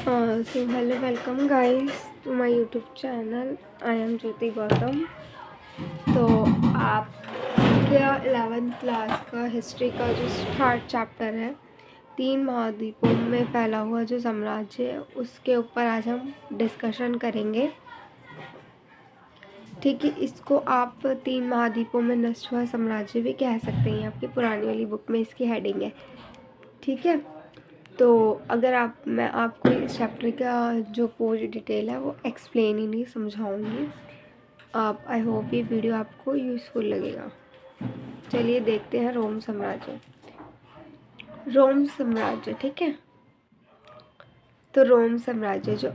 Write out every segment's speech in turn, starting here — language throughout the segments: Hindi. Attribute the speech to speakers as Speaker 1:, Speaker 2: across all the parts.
Speaker 1: So hello, welcome guys to my YouTube channel. I am Jyoti Gautam. तो आपके 11th क्लास का हिस्ट्री का जो थर्ड चैप्टर है, 3 महाद्वीपों में फैला हुआ जो साम्राज्य है उसके ऊपर आज हम डिस्कशन करेंगे। ठीक है, इसको आप 3 महाद्वीपों में नष्ट हुआ साम्राज्य भी कह सकते हैं। आपकी पुरानी वाली बुक में इसकी हेडिंग है। ठीक है, तो अगर मैं आपको इस चैप्टर का जो पूरी डिटेल है वो एक्सप्लेन ही नहीं समझाऊंगी। आई होप ये वीडियो आपको यूज़फुल लगेगा। चलिए देखते हैं रोम साम्राज्य। ठीक है, तो रोम साम्राज्य जो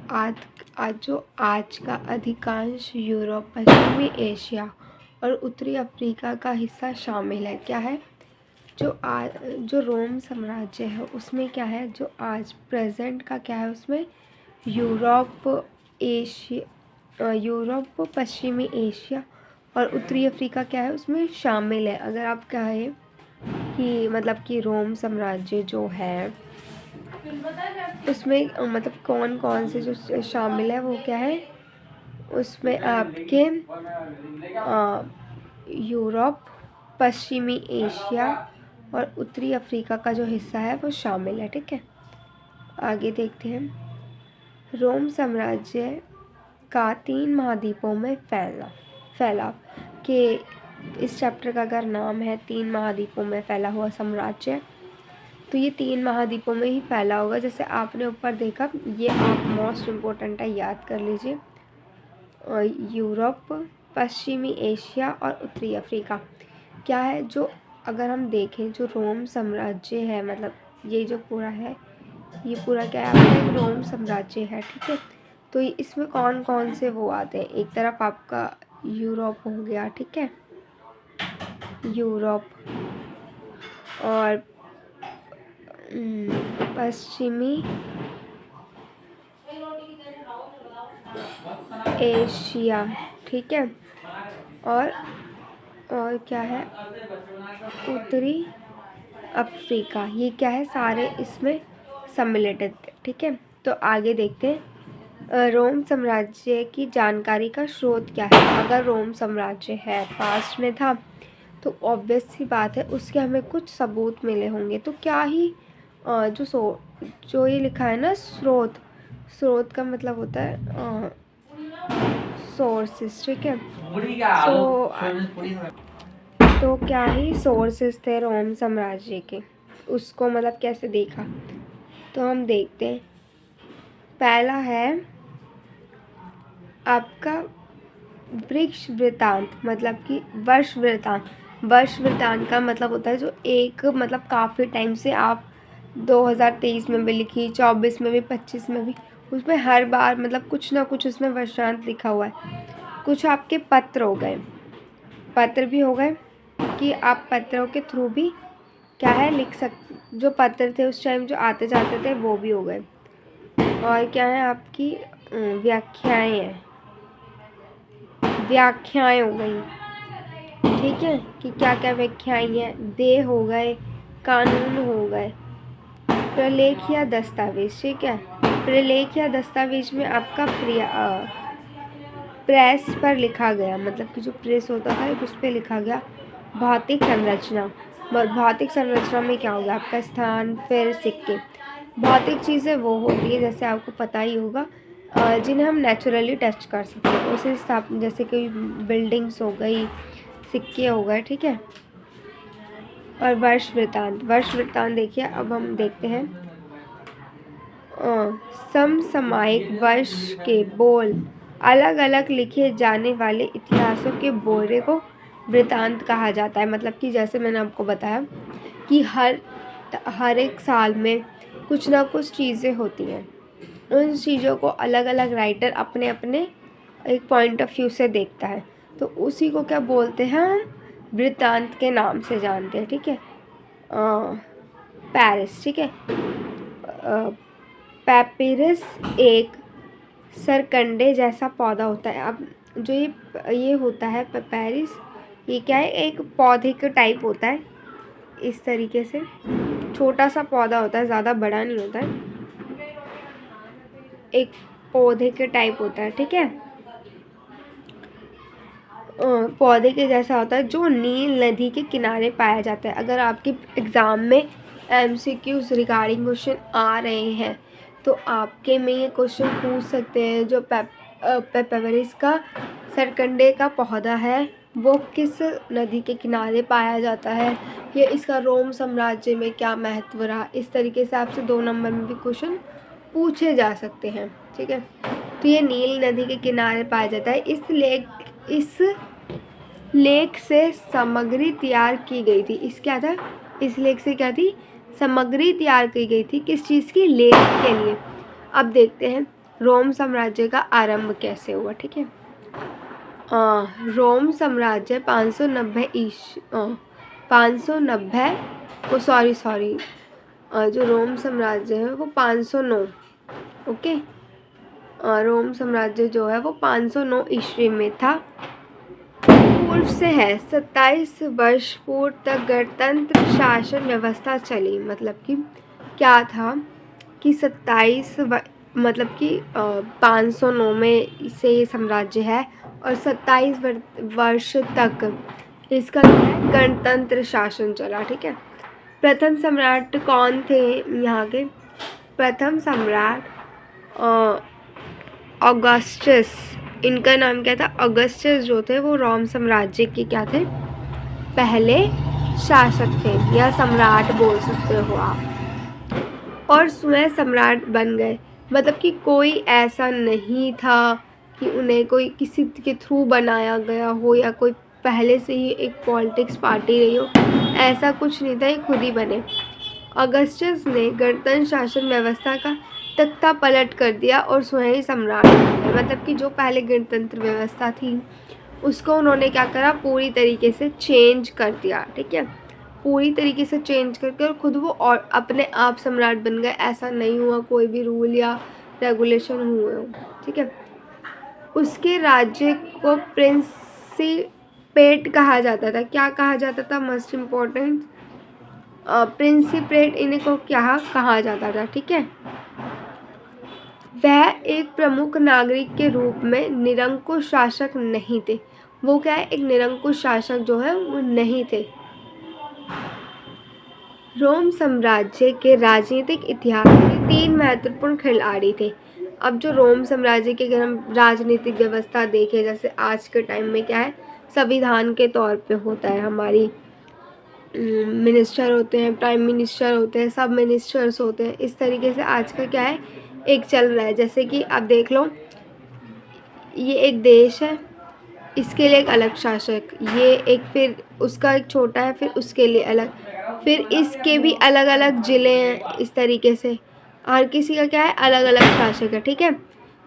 Speaker 1: आज का अधिकांश यूरोप, पश्चिमी एशिया और उत्तरी अफ्रीका का हिस्सा शामिल है। क्या है? जो रोम साम्राज्य है उसमें क्या है, जो आज प्रेजेंट का क्या है उसमें यूरोप, पश्चिमी एशिया और उत्तरी अफ्रीका क्या है उसमें शामिल है। अगर आप कहें कि मतलब कि रोम साम्राज्य जो है उसमें मतलब कौन कौन से जो शामिल है वो क्या है, उसमें आपके यूरोप, पश्चिमी एशिया और उत्तरी अफ्रीका का जो हिस्सा है वो शामिल है। ठीक है, आगे देखते हैं। रोम साम्राज्य का 3 महाद्वीपों में फैलाव के इस चैप्टर का अगर नाम है 3 महाद्वीपों में फैला हुआ साम्राज्य, तो ये 3 महाद्वीपों में ही फैला होगा। जैसे आपने ऊपर देखा, ये आप मोस्ट इम्पोर्टेंट है, याद कर लीजिए। यूरोप, पश्चिमी एशिया और उत्तरी अफ्रीका क्या है, जो अगर हम देखें जो रोम साम्राज्य है, मतलब ये जो पूरा है ये पूरा क्या है, आपका एक रोम साम्राज्य है। ठीक है, तो इसमें कौन कौन से वो आते हैं, एक तरफ आपका यूरोप हो गया, ठीक है, यूरोप और पश्चिमी एशिया, ठीक है, और क्या है, उत्तरी अफ्रीका। ये क्या है, सारे इसमें सम्मिलित है। ठीक है, तो आगे देखते हैं रोम साम्राज्य की जानकारी का स्रोत क्या है। अगर रोम साम्राज्य है, पास्ट में था, तो ऑब्वियस सी बात है उसके हमें कुछ सबूत मिले होंगे। तो क्या ही जो ये लिखा है ना, स्रोत का मतलब होता है सोर्सेस। ठीक है, तो क्या ही सोर्सेस थे रोम साम्राज्य के, उसको मतलब कैसे देखा, तो हम देखते हैं। पहला है आपका वृक्ष वृत्तांत, मतलब कि वर्ष वृत्तांत का मतलब होता है जो एक मतलब काफ़ी टाइम से आप 2023 में भी लिखी, 24 में भी, 25 में भी, उसमें हर बार मतलब कुछ ना कुछ उसमें वर्षांत लिखा हुआ है। कुछ आपके पत्र भी हो गए कि आप पत्रों के थ्रू भी क्या है लिख सकते, जो पत्र थे उस टाइम जो आते जाते थे वो भी हो गए। और क्या है, आपकी व्याख्याएं हो गई। ठीक है, कि क्या क्या व्याख्याएं हैं, देह हो गए, कानून हो गए, प्रलेख या दस्तावेज। ठीक है, प्रलेख या दस्तावेज में आपका प्रेस पर लिखा गया, मतलब कि जो प्रेस होता था उस पर लिखा गया। भौतिक संरचना में क्या होगा, आपका स्थान, फिर सिक्के। भौतिक चीज़ें वो होती है, जैसे आपको पता ही होगा, जिन्हें हम नेचुरली टच कर सकते हैं, उस हिसाब, जैसे कोई बिल्डिंग्स हो गई, सिक्के हो गए। ठीक है, और वर्ष वृत्तांत देखिए। अब हम देखते हैं समसामयिक वर्ष के बोल, अलग अलग लिखे जाने वाले इतिहासों के ब्यौरे को वृत्तांत कहा जाता है। मतलब कि जैसे मैंने आपको बताया कि हर एक साल में कुछ ना कुछ चीज़ें होती हैं, उन चीज़ों को अलग अलग राइटर अपने अपने एक पॉइंट ऑफ व्यू से देखता है, तो उसी को क्या बोलते हैं, हम वृत्तांत के नाम से जानते हैं। ठीक है, पेरिस। ठीक है, पैपिरस एक सरकंडे जैसा पौधा होता है। अब जो ये होता है पैपिरस, ये क्या है, एक पौधे के टाइप होता है, इस तरीके से छोटा सा पौधा होता है, ज़्यादा बड़ा नहीं होता है। एक पौधे के टाइप होता है, ठीक है, पौधे के जैसा होता है जो नील नदी के किनारे पाया जाता है। अगर आपके एग्ज़ाम में MCQs रिगार्डिंग क्वेश्चन आ रहे हैं तो आपके में ये क्वेश्चन पूछ सकते हैं, जो पेपरवेरिस का सरकंडे का पौधा है वो किस नदी के किनारे पाया जाता है, ये इसका रोम साम्राज्य में क्या महत्व रहा। इस तरीके से आपसे 2 नंबर में भी क्वेश्चन पूछे जा सकते हैं, ठीक है। तो ये नील नदी के किनारे पाया जाता है। इस लेख से सामग्री तैयार की गई थी। इस क्या था, इस लेख से क्या थी, सामग्री तैयार की गई थी, किस चीज़ की, लेख के लिए। अब देखते हैं रोम साम्राज्य का आरंभ कैसे हुआ, ठीक है। रोम साम्राज्य 590 जो रोम साम्राज्य है वो 509, ओके। रोम साम्राज्य जो है वो 509 ईस्वी में था। पूर्व से है 27 वर्ष पूर्व तक गणतंत्र शासन व्यवस्था चली। मतलब कि क्या था कि 509 में से ये साम्राज्य है और 27 वर्ष तक इसका गणतंत्र शासन चला, ठीक है। प्रथम सम्राट कौन थे यहाँ के, प्रथम सम्राट ऑगस्टस, इनका नाम क्या था, ऑगस्टस जो थे वो रोम साम्राज्य के क्या थे, पहले शासक थे या सम्राट बोल सकते हो आप, और स्वयं सम्राट बन गए। मतलब कि कोई ऐसा नहीं था कि उन्हें कोई किसी के थ्रू बनाया गया हो या कोई पहले से ही एक पॉलिटिक्स पार्टी रही हो, ऐसा कुछ नहीं था, ये खुद ही बने। अगस्टस ने गणतंत्र शासन व्यवस्था का तख्ता पलट कर दिया और स्वयं ही सम्राट बन गए। मतलब कि जो पहले गणतंत्र व्यवस्था थी उसको उन्होंने क्या करा, पूरी तरीके से चेंज कर दिया, ठीक है, पूरी तरीके से चेंज करके, और खुद वो और अपने आप सम्राट बन गए। ऐसा नहीं हुआ कोई भी रूल या रेगुलेशन हुए हो, ठीक है। उसके राज्य को प्रिंसिपेट कहा जाता था। क्या कहा जाता था, मोस्ट इम्पोर्टेंट, प्रिंसिपेट इन्हें को क्या कहा जाता था, ठीक है। वह एक प्रमुख नागरिक के रूप में निरंकुश शासक नहीं थे। वो क्या है, एक निरंकुश शासक जो है वो नहीं थे। रोम साम्राज्य के राजनीतिक इतिहास में 3 महत्वपूर्ण खिलाड़ी थे। अब जो रोम साम्राज्य की अगर हम राजनीतिक व्यवस्था देखें, जैसे आज के टाइम में क्या है, संविधान के तौर पे होता है, हमारी मिनिस्टर होते हैं, प्राइम मिनिस्टर होते हैं, सब मिनिस्टर्स होते हैं। इस तरीके से आज का क्या है, एक चल रहा है। जैसे कि अब देख लो, ये एक देश है, इसके लिए एक अलग शासक, ये एक, फिर उसका एक छोटा है, फिर उसके लिए अलग, फिर इसके भी अलग अलग ज़िले हैं। इस तरीके से हर किसी का क्या है, अलग अलग शासक है, ठीक है।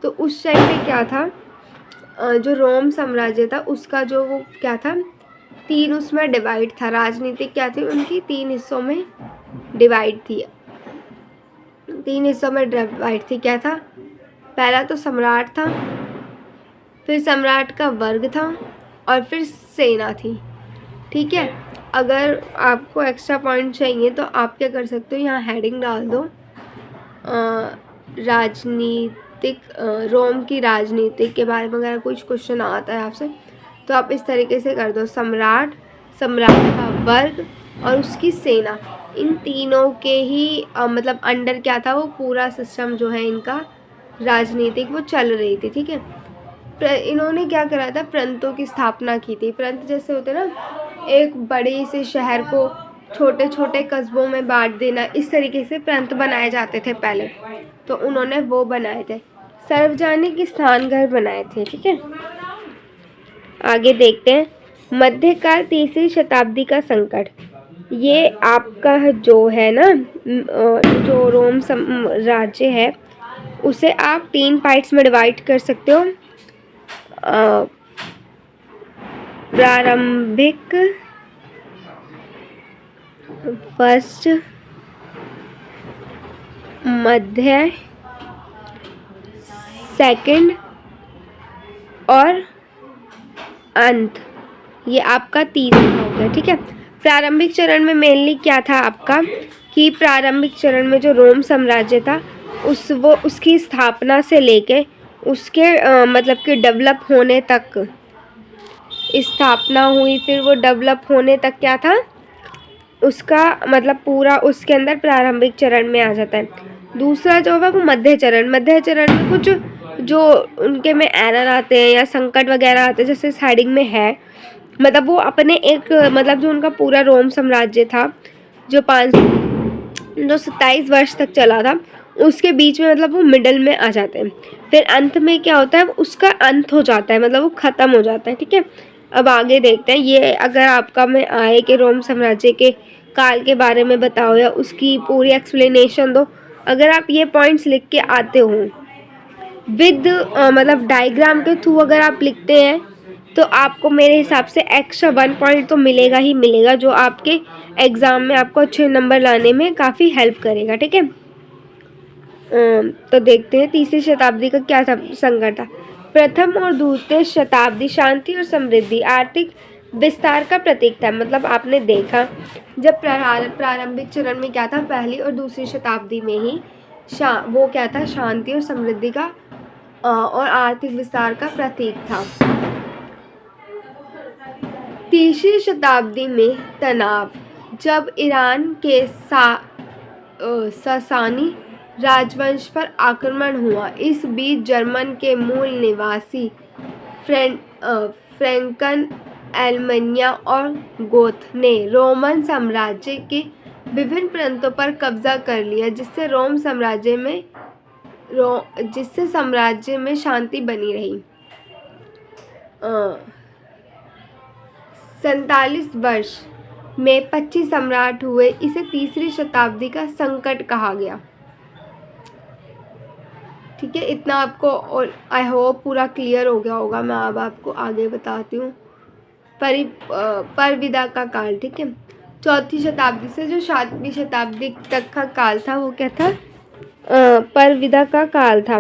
Speaker 1: तो उस टाइम पे क्या था, जो रोम साम्राज्य था उसका जो वो क्या था, 3 उसमें डिवाइड था। राजनीतिक क्या थी उनकी, 3 हिस्सों में डिवाइड थी, 3 हिस्सों में डिवाइड थी। क्या था, पहला तो सम्राट था, फिर सम्राट का वर्ग था, और फिर सेना थी, ठीक है। अगर आपको एक्स्ट्रा पॉइंट चाहिए तो आप क्या कर सकते हो, यहाँ हेडिंग डाल दो, राजनीतिक, रोम की राजनीतिक के बारे में अगर कुछ क्वेश्चन आता है आपसे तो आप इस तरीके से कर दो, सम्राट, सम्राट का वर्ग और उसकी सेना, इन तीनों के ही मतलब अंडर क्या था, वो पूरा सिस्टम जो है इनका राजनीतिक वो चल रही थी, ठीक है। इन्होंने क्या करा था, प्रांतों की स्थापना की थी। प्रांत जैसे होते ना, एक बड़े से शहर को छोटे छोटे कस्बों में बांट देना, इस तरीके से प्रांत बनाए जाते थे पहले, तो उन्होंने वो बनाए थे। सार्वजनिक स्थान घर बनाए थे, ठीक है। आगे देखते हैं, मध्यकाल 3वीं शताब्दी का संकट। ये आपका जो है ना, जो रोम राज्य है उसे आप 3 पार्ट्स में डिवाइड कर सकते हो। प्रारंभिक, फर्स्ट, मध्य, सेकंड और अंत, ये आपका 3 हो गया, ठीक है। प्रारंभिक चरण में मेनली क्या था आपका, कि प्रारंभिक चरण में जो रोम साम्राज्य था वो उसकी स्थापना से लेके उसके मतलब कि डेवलप होने तक, स्थापना हुई फिर वो डेवलप होने तक क्या था उसका मतलब पूरा उसके अंदर प्रारंभिक चरण में आ जाता है। दूसरा जो है वो मध्य चरण में कुछ जो उनके में एरर आते हैं या संकट वगैरह आते हैं, जैसे इस हेडिंग में है, मतलब वो अपने एक मतलब जो उनका पूरा रोम साम्राज्य था जो 27 वर्ष तक चला था, उसके बीच में मतलब वो मिडल में आ जाते हैं। फिर अंत में क्या होता है, उसका अंत हो जाता है, मतलब वो ख़त्म हो जाता है। ठीक है, अब आगे देखते हैं। ये अगर आपका में आए कि रोम साम्राज्य के काल के बारे में बताओ या उसकी पूरी एक्सप्लेनेशन दो, अगर आप ये पॉइंट्स लिख के आते हो विद मतलब डायग्राम के थ्रू अगर आप लिखते हैं तो आपको मेरे हिसाब से एक्स्ट्रा 1 पॉइंट तो मिलेगा ही मिलेगा, जो आपके एग्ज़ाम में आपको अच्छे नंबर लाने में काफ़ी हेल्प करेगा। ठीक है, तो देखते हैं तीसरी शताब्दी का क्या संकट था। प्रथम और द्वितीय शताब्दी शांति और समृद्धि आर्थिक विस्तार का प्रतीक था। मतलब आपने देखा जब प्रारंभिक चरण में क्या था, पहली और दूसरी शताब्दी में ही वो क्या था, शांति और समृद्धि का और आर्थिक विस्तार का प्रतीक था। तीसरी शताब्दी में तनाव, जब ईरान के सासानी राजवंश पर आक्रमण हुआ। इस बीच जर्मन के मूल निवासी फ्रैंकन, एल्मेनिया और गोथ ने रोमन साम्राज्य के विभिन्न प्रांतों पर कब्जा कर लिया, जिससे साम्राज्य में शांति बनी रही। 47 वर्ष में 25 सम्राट हुए। इसे तीसरी शताब्दी का संकट कहा गया। ठीक है, इतना आपको और आई होप पूरा क्लियर हो गया होगा। मैं अब आपको आगे बताती हूँ परविदा का काल। ठीक है, चौथी शताब्दी से जो 7वीं शताब्दी तक का काल था वो क्या था, परविदा का काल था।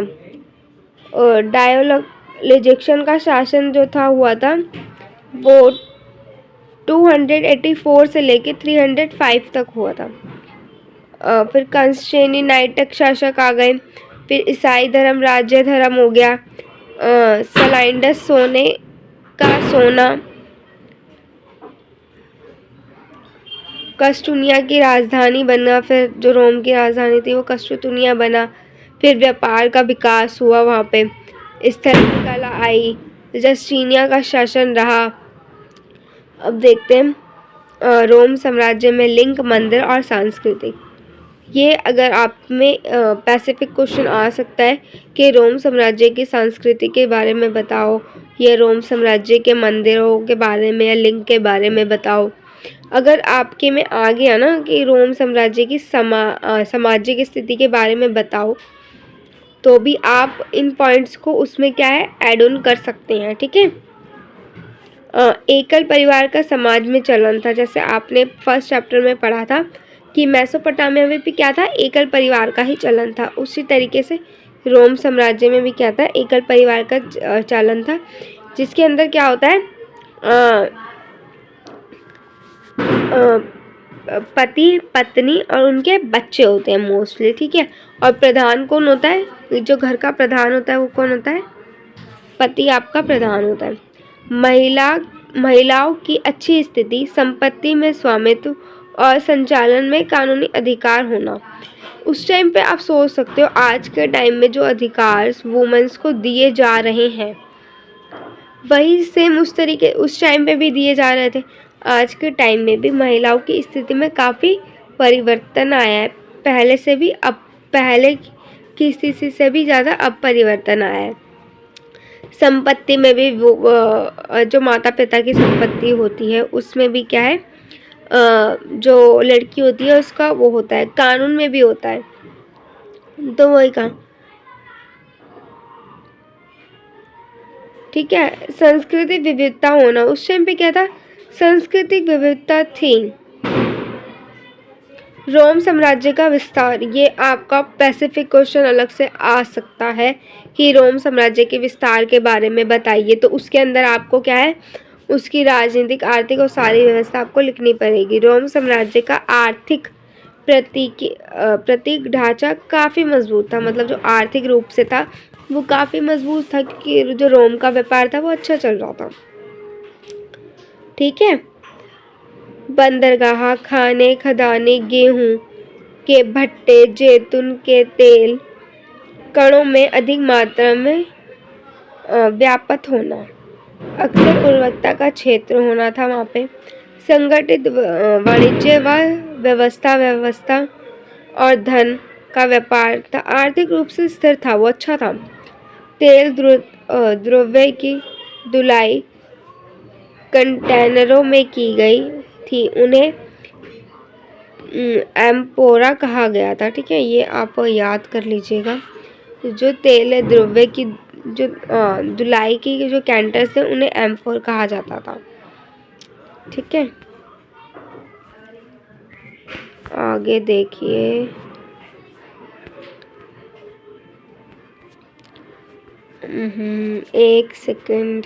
Speaker 1: डायोक्लेशियन का शासन जो था हुआ था वो 284 से लेके 305 तक हुआ था। फिर कंस्टेंटिनाइटक शासक आ गए, फिर ईसाई धर्म राज्य धर्म हो गया, सलाइंडस सोने का सोना, कस्टूनिया की राजधानी बना, फिर जो रोम की राजधानी थी वो कस्टूनिया बना। फिर व्यापार का विकास हुआ वहाँ पे, स्थल कला आई, जस्टीनिया का शासन रहा। अब देखते हैं रोम साम्राज्य में लिंग, मंदिर और सांस्कृतिक। ये अगर आप में पैसिफिक क्वेश्चन आ सकता है कि रोम साम्राज्य की संस्कृति के बारे में बताओ, या रोम साम्राज्य के मंदिरों के बारे में या लिंग के बारे में बताओ। अगर आपके में आ गया ना कि रोम साम्राज्य की सामाजिक स्थिति के बारे में बताओ, तो भी आप इन पॉइंट्स को उसमें क्या है ऐड ऑन कर सकते हैं। ठीक है, एकल परिवार का समाज में चलन था, जैसे आपने फर्स्ट चैप्टर में पढ़ा था कि मेसोपोटामिया में भी क्या था, एकल परिवार का ही चलन था। उसी तरीके से रोम साम्राज्य में भी क्या था, एकल परिवार का चलन था, जिसके अंदर क्या होता है पति पत्नी और उनके बच्चे होते हैं मोस्टली। ठीक है, और प्रधान कौन होता है, जो घर का प्रधान होता है वो कौन होता है, पति आपका प्रधान होता है। महिलाओं की अच्छी स्थिति, संपत्ति में स्वामित्व और संचालन में कानूनी अधिकार होना। उस टाइम पे आप सोच सकते हो आज के टाइम में जो अधिकार वुमेन्स को दिए जा रहे हैं वही सेम उस तरीके उस टाइम पे भी दिए जा रहे थे। आज के टाइम में भी महिलाओं की स्थिति में काफ़ी परिवर्तन आया है, पहले से भी अब, पहले की स्थिति से भी ज़्यादा अब परिवर्तन आया है। संपत्ति में भी जो माता पिता की संपत्ति होती है उसमें भी क्या है, जो लड़की होती है उसका वो होता है, कानून में भी होता है। तो वही कहा। ठीक है, सांस्कृतिक विविधता होना, उस टाइम पे क्या था, सांस्कृतिक विविधता थी। रोम साम्राज्य का विस्तार, ये आपका पैसिफिक क्वेश्चन अलग से आ सकता है कि रोम साम्राज्य के विस्तार के बारे में बताइए। तो उसके अंदर आपको क्या है, उसकी राजनीतिक, आर्थिक और सारी व्यवस्था आपको लिखनी पड़ेगी। रोम साम्राज्य का आर्थिक प्रतीक ढांचा काफ़ी मजबूत था, मतलब जो आर्थिक रूप से था वो काफ़ी मजबूत था, क्योंकि जो रोम का व्यापार था वो अच्छा चल रहा था। ठीक है। बंदरगाह, खाने खदानें, गेहूं के भट्टे, जैतून के तेल कणों में अधिक मात्रा में व्याप्त होना, अक्सर उर्वरता का क्षेत्र होना था वहाँ पे, संगठित वाणिज्य व व्यवस्था और धन का व्यापार था, आर्थिक रूप से स्थिर था, वो अच्छा था। तेल द्रव्य की धुलाई कंटेनरों में की गई थी, उन्हें एम्पोरा कहा गया था। ठीक है, ये आप याद कर लीजिएगा। जो तेल है द्रव्य की जो धुलाई की जो कैंटर्स थे उन्हें एम्फोर कहा जाता था। ठीक है, आगे देखिए। एक सेकंड।